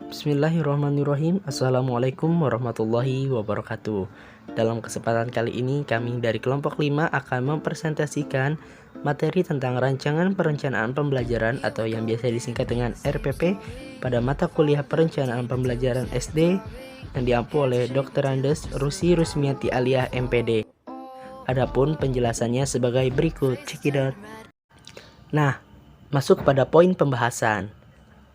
Bismillahirrahmanirrahim. Assalamualaikum warahmatullahi wabarakatuh. Dalam kesempatan kali ini kami dari kelompok 5 akan mempresentasikan materi tentang rancangan perencanaan pembelajaran atau yang biasa disingkat dengan RPP pada mata kuliah perencanaan pembelajaran SD yang diampu oleh Dr. Andes Rusi Rusmiati Aliyah MPD. Adapun penjelasannya sebagai berikut. Cekidot. Nah, masuk pada poin pembahasan.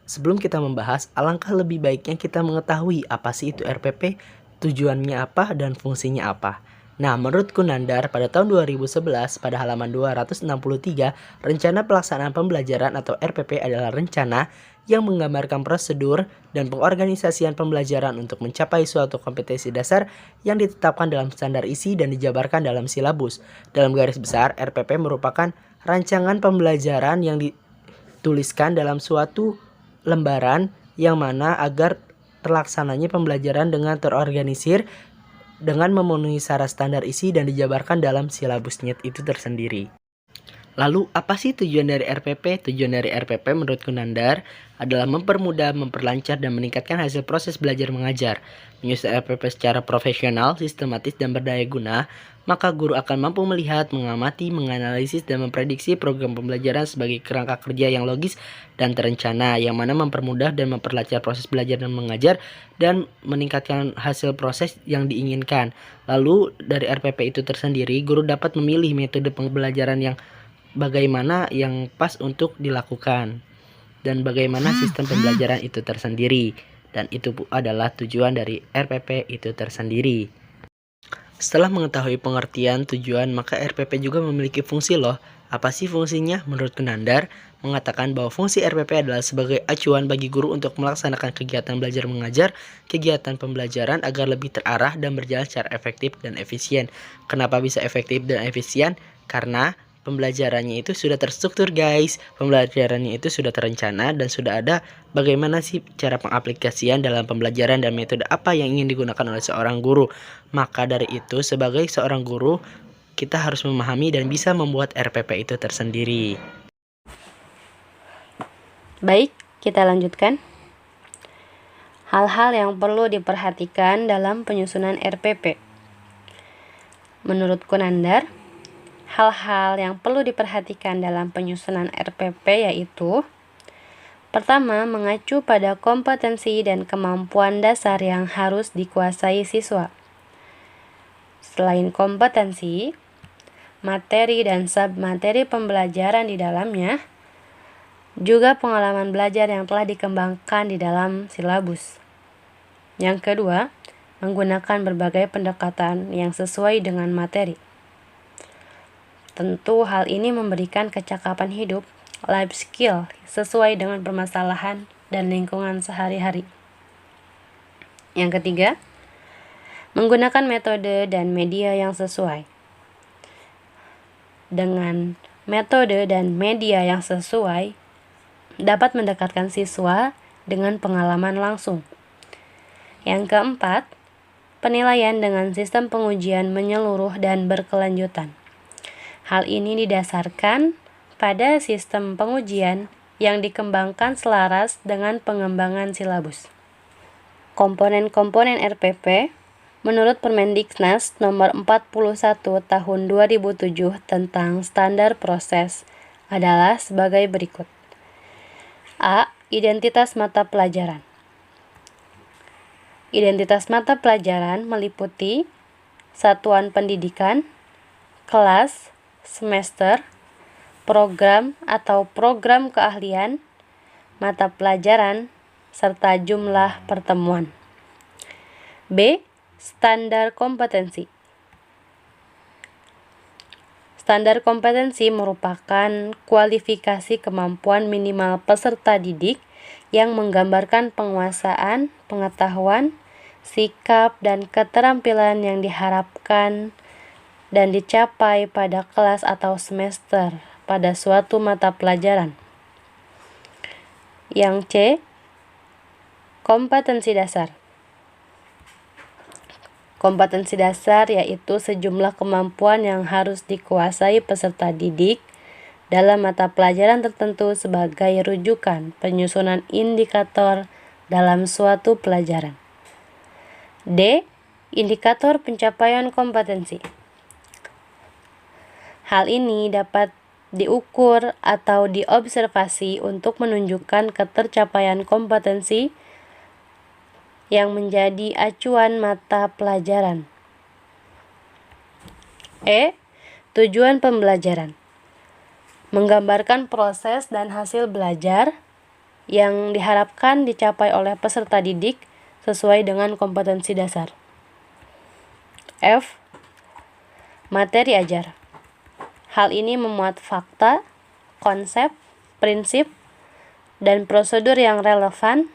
Sebelum kita membahas, alangkah lebih baiknya kita mengetahui apa sih itu RPP, tujuannya apa, dan fungsinya apa. Nah, menurut Kunandar, pada tahun 2011, pada halaman 263, Rencana Pelaksanaan Pembelajaran atau RPP adalah rencana yang menggambarkan prosedur dan pengorganisasian pembelajaran untuk mencapai suatu kompetensi dasar yang ditetapkan dalam standar isi dan dijabarkan dalam silabus. Dalam garis besar, RPP merupakan rancangan pembelajaran yang dituliskan dalam suatu lembaran yang mana agar terlaksananya pembelajaran dengan terorganisir dengan memenuhi syarat standar isi dan dijabarkan dalam silabusnya itu tersendiri. Lalu apa sih tujuan dari RPP? Tujuan dari RPP menurut Kunandar adalah mempermudah, memperlancar, dan meningkatkan hasil proses belajar mengajar. Menyusun RPP secara profesional, sistematis, dan berdaya guna, maka guru akan mampu melihat, mengamati, menganalisis, dan memprediksi program pembelajaran sebagai kerangka kerja yang logis dan terencana, yang mana mempermudah dan memperlancar proses belajar dan mengajar, dan meningkatkan hasil proses yang diinginkan. Lalu dari RPP itu tersendiri, guru dapat memilih metode pembelajaran yang bagaimana yang pas untuk dilakukan dan bagaimana sistem pembelajaran itu tersendiri, dan itu adalah tujuan dari RPP itu tersendiri. Setelah mengetahui pengertian tujuan, maka RPP juga memiliki fungsi loh. Apa sih fungsinya? Menurut Kunandar, mengatakan bahwa fungsi RPP adalah sebagai acuan bagi guru untuk melaksanakan kegiatan belajar mengajar, kegiatan pembelajaran agar lebih terarah dan berjalan secara efektif dan efisien. Kenapa bisa efektif dan efisien? Karena pembelajarannya itu sudah terstruktur guys, pembelajarannya itu sudah terencana dan sudah ada bagaimana sih cara pengaplikasian dalam pembelajaran dan metode apa yang ingin digunakan oleh seorang guru. Maka dari itu sebagai seorang guru kita harus memahami dan bisa membuat RPP itu tersendiri. Baik, kita lanjutkan. Hal-hal yang perlu diperhatikan dalam penyusunan RPP. Menurut Kunandar, hal-hal yang perlu diperhatikan dalam penyusunan RPP yaitu: pertama, mengacu pada kompetensi dan kemampuan dasar yang harus dikuasai siswa. Selain kompetensi, materi dan submateri pembelajaran di dalamnya, juga pengalaman belajar yang telah dikembangkan di dalam silabus. Yang kedua, menggunakan berbagai pendekatan yang sesuai dengan materi. Tentu hal ini memberikan kecakapan hidup, life skill, sesuai dengan permasalahan dan lingkungan sehari-hari. Yang ketiga, menggunakan metode dan media yang sesuai. Dengan metode dan media yang sesuai, dapat mendekatkan siswa dengan pengalaman langsung. Yang keempat, penilaian dengan sistem pengujian menyeluruh dan berkelanjutan. Hal ini didasarkan pada sistem pengujian yang dikembangkan selaras dengan pengembangan silabus. Komponen-komponen RPP menurut Permendiknas nomor 41 tahun 2007 tentang standar proses adalah sebagai berikut. A. Identitas mata pelajaran. Identitas mata pelajaran meliputi satuan pendidikan, kelas, semester, program atau program keahlian, mata pelajaran, serta jumlah pertemuan. B. Standar kompetensi. Standar kompetensi merupakan kualifikasi kemampuan minimal peserta didik yang menggambarkan penguasaan, pengetahuan, sikap, dan keterampilan yang diharapkan dan dicapai pada kelas atau semester pada suatu mata pelajaran. Yang C. Kompetensi dasar. Kompetensi dasar yaitu sejumlah kemampuan yang harus dikuasai peserta didik dalam mata pelajaran tertentu sebagai rujukan penyusunan indikator dalam suatu pelajaran. D. Indikator pencapaian kompetensi. Hal ini dapat diukur atau diobservasi untuk menunjukkan ketercapaian kompetensi yang menjadi acuan mata pelajaran. E. Tujuan pembelajaran. Menggambarkan proses dan hasil belajar yang diharapkan dicapai oleh peserta didik sesuai dengan kompetensi dasar. F. Materi ajar. Hal ini memuat fakta, konsep, prinsip, dan prosedur yang relevan,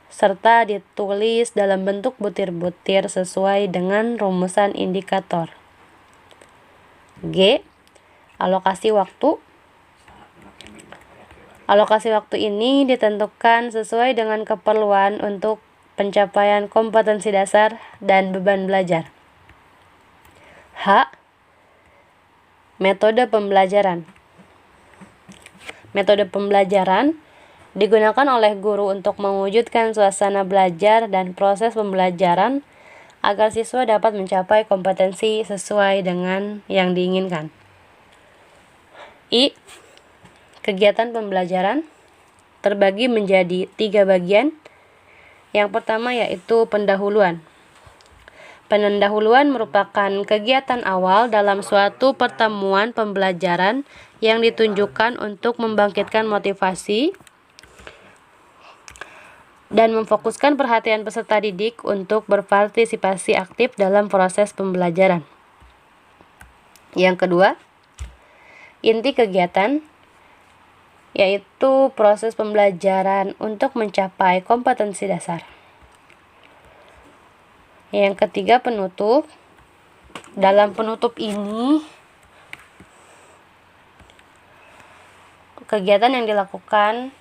serta ditulis dalam bentuk butir-butir sesuai dengan rumusan indikator. G. Alokasi waktu. Alokasi waktu ini ditentukan sesuai dengan keperluan untuk pencapaian kompetensi dasar dan beban belajar. H. Metode pembelajaran. Metode pembelajaran digunakan oleh guru untuk mewujudkan suasana belajar dan proses pembelajaran agar siswa dapat mencapai kompetensi sesuai dengan yang diinginkan. I. Kegiatan pembelajaran terbagi menjadi 3 bagian. Yang pertama yaitu pendahuluan. Pendahuluan merupakan kegiatan awal dalam suatu pertemuan pembelajaran yang ditunjukkan untuk membangkitkan motivasi dan memfokuskan perhatian peserta didik untuk berpartisipasi aktif dalam proses pembelajaran. Yang kedua, inti kegiatan yaitu proses pembelajaran untuk mencapai kompetensi dasar. Yang ketiga, penutup. Dalam penutup ini, kegiatan yang dilakukan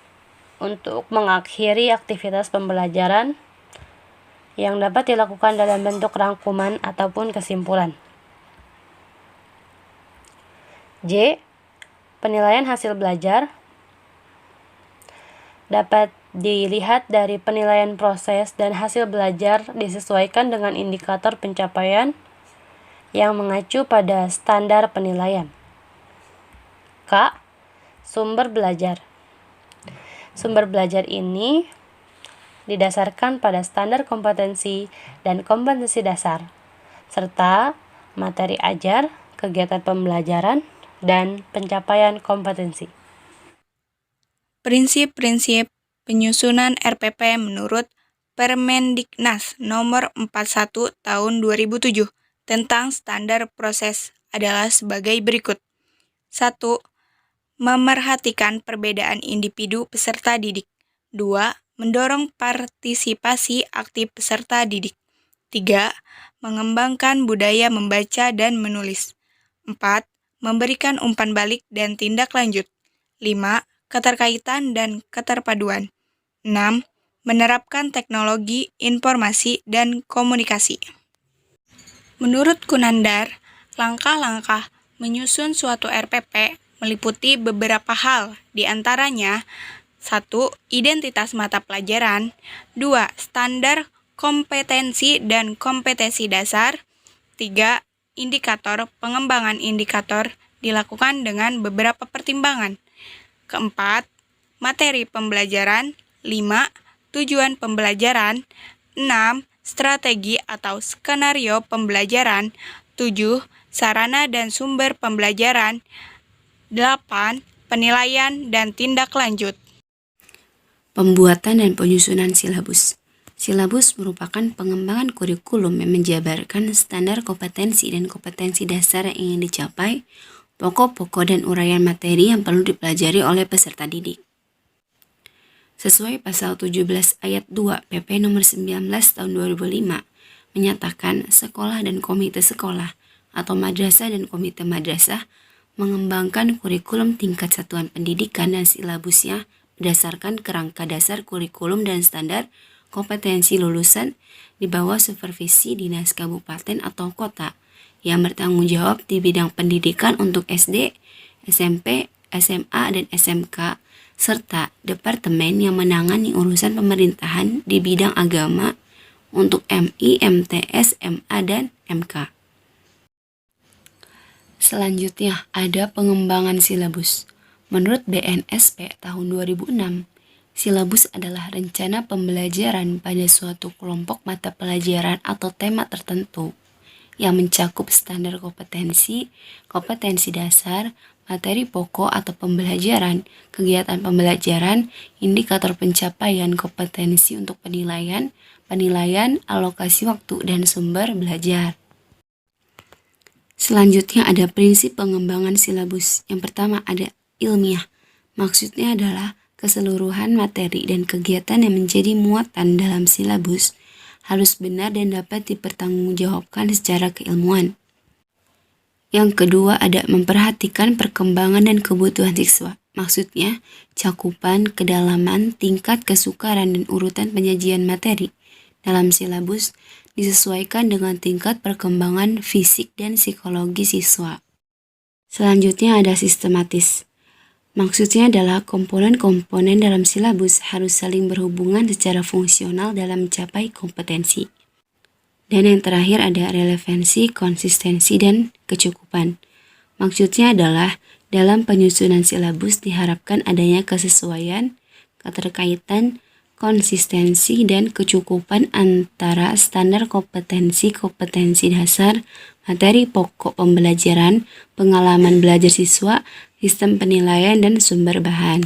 untuk mengakhiri aktivitas pembelajaran yang dapat dilakukan dalam bentuk rangkuman ataupun kesimpulan. J. Penilaian hasil belajar dapat dilihat dari penilaian proses dan hasil belajar disesuaikan dengan indikator pencapaian yang mengacu pada standar penilaian. K. Sumber belajar. Sumber belajar ini didasarkan pada standar kompetensi dan kompetensi dasar, serta materi ajar, kegiatan pembelajaran, dan pencapaian kompetensi. Prinsip-prinsip penyusunan RPP menurut Permendiknas Nomor 41 Tahun 2007 tentang standar proses adalah sebagai berikut. 1. Memerhatikan perbedaan individu peserta didik. 2. Mendorong partisipasi aktif peserta didik. 3. Mengembangkan budaya membaca dan menulis. 4. Memberikan umpan balik dan tindak lanjut. 5. Keterkaitan dan keterpaduan. 6. Menerapkan teknologi informasi dan komunikasi. Menurut Kunandar, langkah-langkah menyusun suatu RPP meliputi beberapa hal, di antaranya 1. Identitas mata pelajaran. 2. Standar kompetensi dan kompetensi dasar. 3. Indikator pengembangan indikator dilakukan dengan beberapa pertimbangan. Keempat, materi pembelajaran. 5. Tujuan pembelajaran. 6. Strategi atau skenario pembelajaran. 7. Sarana dan sumber pembelajaran. 8. Penilaian dan tindak lanjut. Pembuatan dan penyusunan silabus. Silabus merupakan pengembangan kurikulum yang menjabarkan standar kompetensi dan kompetensi dasar yang ingin dicapai, pokok-pokok dan uraian materi yang perlu dipelajari oleh peserta didik. Sesuai pasal 17 ayat 2 PP nomor 19 tahun 2005 menyatakan sekolah dan komite sekolah atau madrasah dan komite madrasah mengembangkan kurikulum tingkat satuan pendidikan dan silabusnya berdasarkan kerangka dasar kurikulum dan standar kompetensi lulusan di bawah supervisi dinas kabupaten atau kota yang bertanggung jawab di bidang pendidikan untuk SD, SMP, SMA, dan SMK serta departemen yang menangani urusan pemerintahan di bidang agama untuk MI, MTS, MA, dan MK. Selanjutnya ada pengembangan silabus. Menurut BNSP tahun 2006, silabus adalah rencana pembelajaran pada suatu kelompok mata pelajaran atau tema tertentu yang mencakup standar kompetensi, kompetensi dasar, materi pokok atau pembelajaran, kegiatan pembelajaran, indikator pencapaian kompetensi untuk penilaian, alokasi waktu, dan sumber belajar. Selanjutnya ada prinsip pengembangan silabus. Yang pertama ada ilmiah. Maksudnya adalah keseluruhan materi dan kegiatan yang menjadi muatan dalam silabus harus benar dan dapat dipertanggungjawabkan secara keilmuan. Yang kedua ada memperhatikan perkembangan dan kebutuhan siswa. Maksudnya, cakupan, kedalaman, tingkat kesukaran dan urutan penyajian materi dalam silabus disesuaikan dengan tingkat perkembangan fisik dan psikologi siswa. Selanjutnya ada sistematis. Maksudnya adalah komponen-komponen dalam silabus harus saling berhubungan secara fungsional dalam mencapai kompetensi. Dan yang terakhir ada relevansi, konsistensi, dan kecukupan. Maksudnya adalah dalam penyusunan silabus diharapkan adanya kesesuaian, keterkaitan, konsistensi, dan kecukupan antara standar kompetensi dasar, materi pokok pembelajaran, pengalaman belajar siswa, sistem penilaian, dan sumber bahan.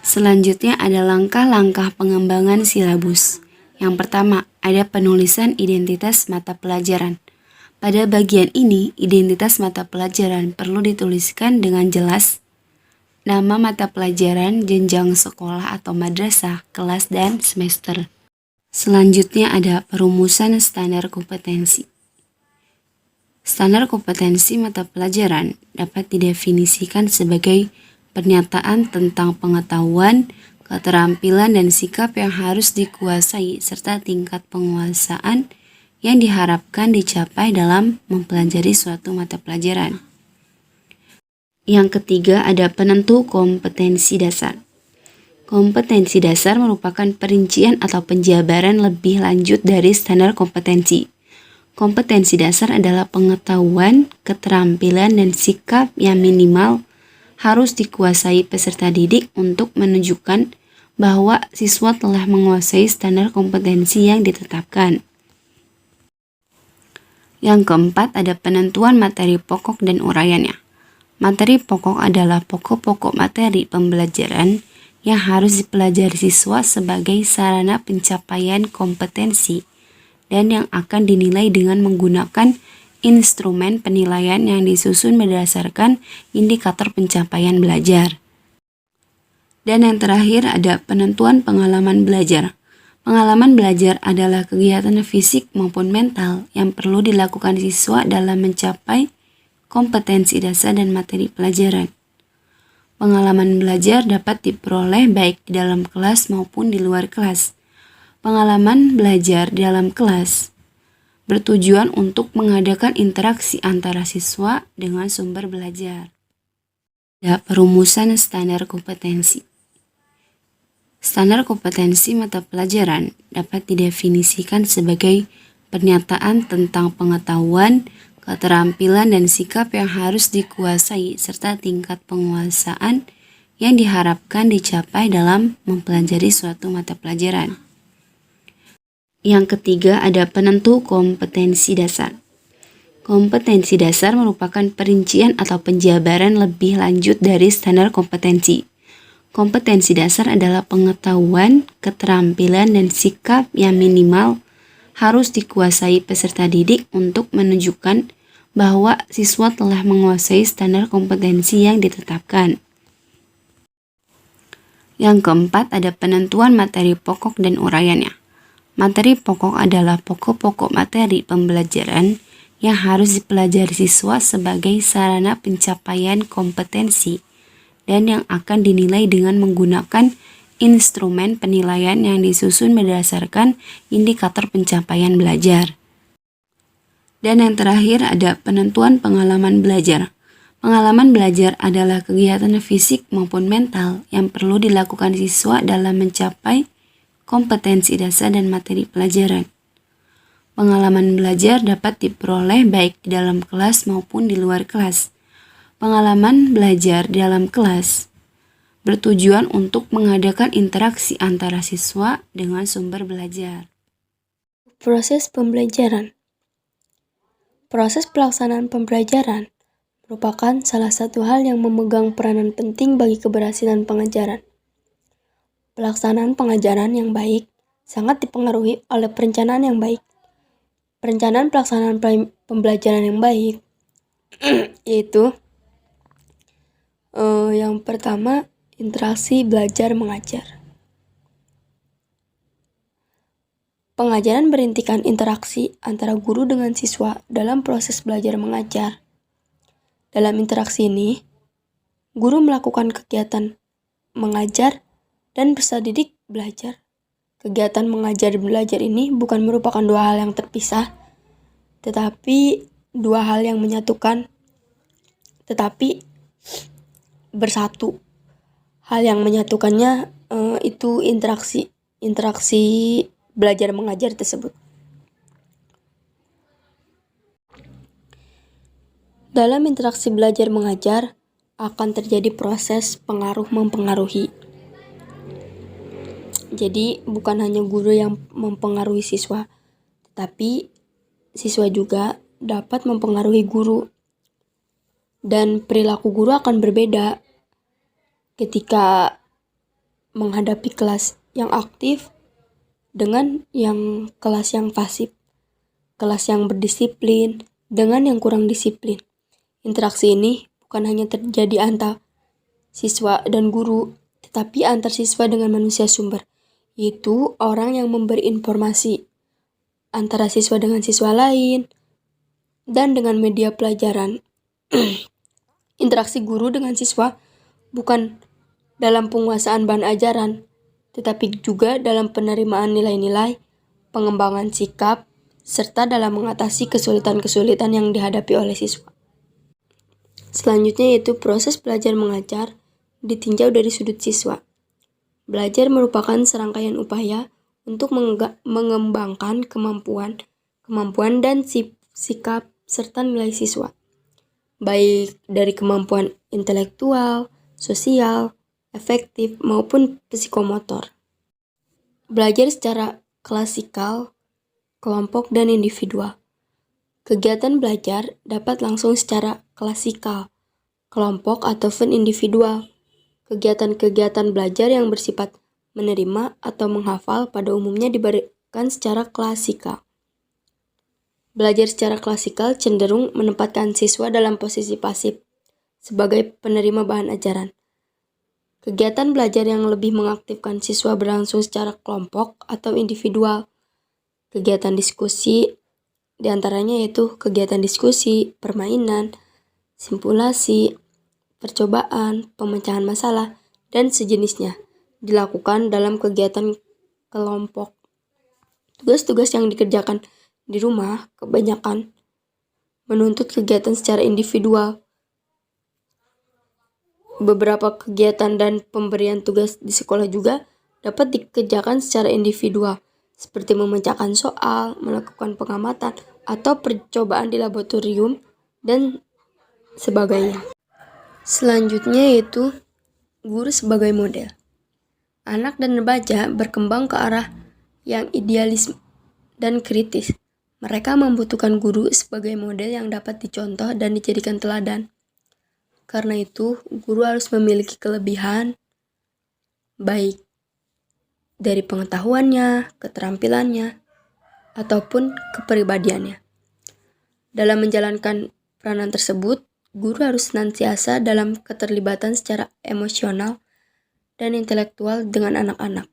Selanjutnya ada langkah-langkah pengembangan silabus. Yang pertama, ada penulisan identitas mata pelajaran. Pada bagian ini, identitas mata pelajaran perlu dituliskan dengan jelas nama mata pelajaran, jenjang sekolah atau madrasah, kelas, dan semester. Selanjutnya ada perumusan standar kompetensi. Standar kompetensi mata pelajaran dapat didefinisikan sebagai pernyataan tentang pengetahuan, keterampilan, dan sikap yang harus dikuasai serta tingkat penguasaan yang diharapkan dicapai dalam mempelajari suatu mata pelajaran. Yang ketiga ada penentu kompetensi dasar. Kompetensi dasar merupakan perincian atau penjabaran lebih lanjut dari standar kompetensi. Kompetensi dasar adalah pengetahuan, keterampilan, dan sikap yang minimal harus dikuasai peserta didik untuk menunjukkan bahwa siswa telah menguasai standar kompetensi yang ditetapkan. Yang keempat ada penentuan materi pokok dan uraiannya. Materi pokok adalah pokok-pokok materi pembelajaran yang harus dipelajari siswa sebagai sarana pencapaian kompetensi dan yang akan dinilai dengan menggunakan instrumen penilaian yang disusun berdasarkan indikator pencapaian belajar. Dan yang terakhir ada penentuan pengalaman belajar. Pengalaman belajar adalah kegiatan fisik maupun mental yang perlu dilakukan siswa dalam mencapai kompetensi dasar dan materi pelajaran. Pengalaman belajar dapat diperoleh baik di dalam kelas maupun di luar kelas. Pengalaman belajar di dalam kelas bertujuan untuk mengadakan interaksi antara siswa dengan sumber belajar. Ada perumusan standar kompetensi. Standar kompetensi mata pelajaran dapat didefinisikan sebagai pernyataan tentang pengetahuan, keterampilan, dan sikap yang harus dikuasai serta tingkat penguasaan yang diharapkan dicapai dalam mempelajari suatu mata pelajaran. Yang ketiga ada penentu kompetensi dasar. Kompetensi dasar merupakan perincian atau penjabaran lebih lanjut dari standar kompetensi. Kompetensi dasar adalah pengetahuan, keterampilan, dan sikap yang minimal harus dikuasai peserta didik untuk menunjukkan bahwa siswa telah menguasai standar kompetensi yang ditetapkan. Yang keempat ada penentuan materi pokok dan uraiannya. Materi pokok adalah pokok-pokok materi pembelajaran yang harus dipelajari siswa sebagai sarana pencapaian kompetensi dan yang akan dinilai dengan menggunakan instrumen penilaian yang disusun berdasarkan indikator pencapaian belajar. Dan yang terakhir ada penentuan pengalaman belajar. Pengalaman belajar adalah kegiatan fisik maupun mental yang perlu dilakukan siswa dalam mencapai kompetensi dasar dan materi pelajaran. Pengalaman belajar dapat diperoleh baik di dalam kelas maupun di luar kelas. Pengalaman belajar di dalam kelas bertujuan untuk mengadakan interaksi antara siswa dengan sumber belajar. Proses pembelajaran. Proses pelaksanaan pembelajaran merupakan salah satu hal yang memegang peranan penting bagi keberhasilan pengajaran. Pelaksanaan pengajaran yang baik sangat dipengaruhi oleh perencanaan yang baik. Perencanaan pelaksanaan pembelajaran yang baik yaitu yang pertama, interaksi belajar mengajar. Pengajaran berintikan interaksi antara guru dengan siswa dalam proses belajar mengajar. Dalam interaksi ini, guru melakukan kegiatan mengajar dan peserta didik belajar. Kegiatan mengajar dan belajar ini bukan merupakan dua hal yang terpisah, tetapi dua hal yang menyatukan, tetapi bersatu. Hal yang menyatukannya itu interaksi belajar mengajar tersebut. Dalam interaksi belajar mengajar akan terjadi proses pengaruh-mempengaruhi. Jadi bukan hanya guru yang mempengaruhi siswa, tetapi siswa juga dapat mempengaruhi guru. Dan perilaku guru akan berbeda ketika menghadapi kelas yang aktif dengan kelas yang pasif, kelas yang berdisiplin dengan yang kurang disiplin. Interaksi ini bukan hanya terjadi antara siswa dan guru, tetapi antar siswa dengan manusia sumber, yaitu orang yang memberi informasi antara siswa dengan siswa lain dan dengan media pelajaran. Interaksi guru dengan siswa bukan dalam penguasaan bahan ajaran, tetapi juga dalam penerimaan nilai-nilai, pengembangan sikap, serta dalam mengatasi kesulitan-kesulitan yang dihadapi oleh siswa. Selanjutnya yaitu proses belajar mengajar ditinjau dari sudut siswa. Belajar merupakan serangkaian upaya untuk mengembangkan kemampuan dan sikap serta nilai siswa, baik dari kemampuan intelektual, sosial, efektif, maupun psikomotor. Belajar secara klasikal, kelompok, dan individual. Kegiatan belajar dapat langsung secara klasikal, kelompok, ataupun individual. Kegiatan-kegiatan belajar yang bersifat menerima atau menghafal pada umumnya diberikan secara klasikal. Belajar secara klasikal cenderung menempatkan siswa dalam posisi pasif sebagai penerima bahan ajaran. Kegiatan belajar yang lebih mengaktifkan siswa berlangsung secara kelompok atau individual. Kegiatan diskusi diantaranya yaitu kegiatan diskusi, permainan, simulasi, percobaan, pemecahan masalah, dan sejenisnya dilakukan dalam kegiatan kelompok. Tugas-tugas yang dikerjakan di rumah kebanyakan menuntut kegiatan secara individual. Beberapa kegiatan dan pemberian tugas di sekolah juga dapat dikerjakan secara individual, seperti memecahkan soal, melakukan pengamatan, atau percobaan di laboratorium, dan sebagainya. Selanjutnya yaitu guru sebagai model. Anak dan remaja berkembang ke arah yang idealis dan kritis. Mereka membutuhkan guru sebagai model yang dapat dicontoh dan dijadikan teladan. Karena itu, guru harus memiliki kelebihan, baik dari pengetahuannya, keterampilannya, ataupun kepribadiannya. Dalam menjalankan peranan tersebut, guru harus senantiasa dalam keterlibatan secara emosional dan intelektual dengan anak-anak.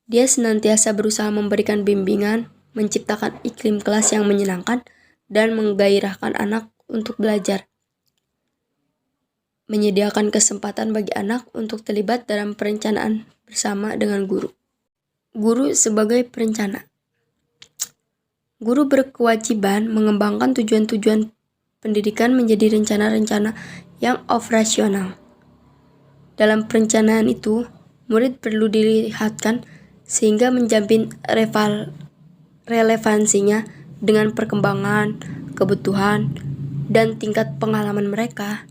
Dia senantiasa berusaha memberikan bimbingan, menciptakan iklim kelas yang menyenangkan, dan menggairahkan anak untuk belajar. Menyediakan kesempatan bagi anak untuk terlibat dalam perencanaan bersama dengan guru. Guru sebagai perencana. Guru berkewajiban mengembangkan tujuan-tujuan pendidikan menjadi rencana-rencana yang operasional. Dalam perencanaan itu, murid perlu dilihatkan sehingga menjamin relevansinya dengan perkembangan, kebutuhan, dan tingkat pengalaman mereka.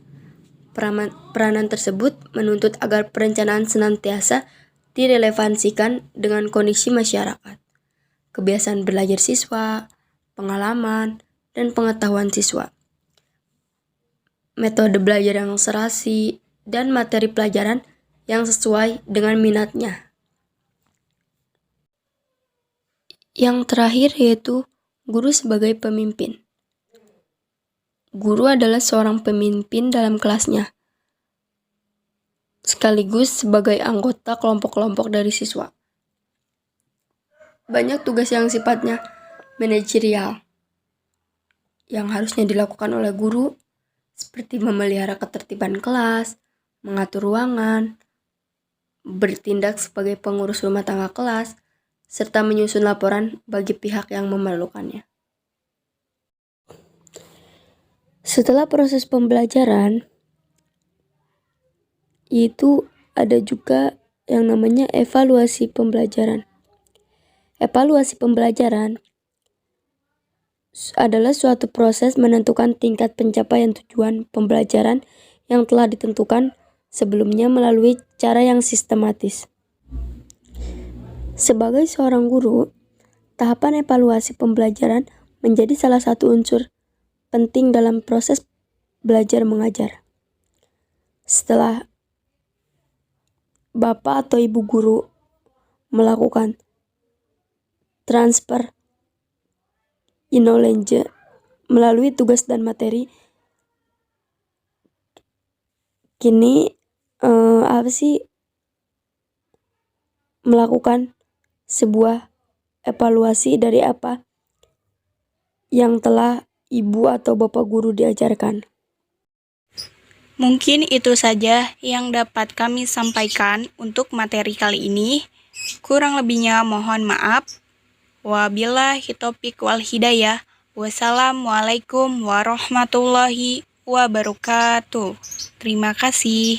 Peranan tersebut menuntut agar perencanaan senantiasa direlevansikan dengan kondisi masyarakat, kebiasaan belajar siswa, pengalaman, dan pengetahuan siswa, metode belajar yang serasi, dan materi pelajaran yang sesuai dengan minatnya. Yang terakhir yaitu guru sebagai pemimpin. Guru adalah seorang pemimpin dalam kelasnya, sekaligus sebagai anggota kelompok-kelompok dari siswa. Banyak tugas yang sifatnya manajerial yang harusnya dilakukan oleh guru, seperti memelihara ketertiban kelas, mengatur ruangan, bertindak sebagai pengurus rumah tangga kelas, serta menyusun laporan bagi pihak yang memerlukannya. Setelah proses pembelajaran, itu ada juga yang namanya evaluasi pembelajaran. Evaluasi pembelajaran adalah suatu proses menentukan tingkat pencapaian tujuan pembelajaran yang telah ditentukan sebelumnya melalui cara yang sistematis. Sebagai seorang guru, tahapan evaluasi pembelajaran menjadi salah satu unsur penting dalam proses belajar mengajar. Setelah Bapak atau Ibu guru melakukan transfer knowledge melalui tugas dan materi, kini melakukan sebuah evaluasi dari apa yang telah Ibu atau Bapak guru diajarkan. Mungkin itu saja yang dapat kami sampaikan untuk materi kali ini. Kurang lebihnya mohon maaf. Wabillahi taufiq wal hidayah. Wassalamualaikum warahmatullahi wabarakatuh. Terima kasih.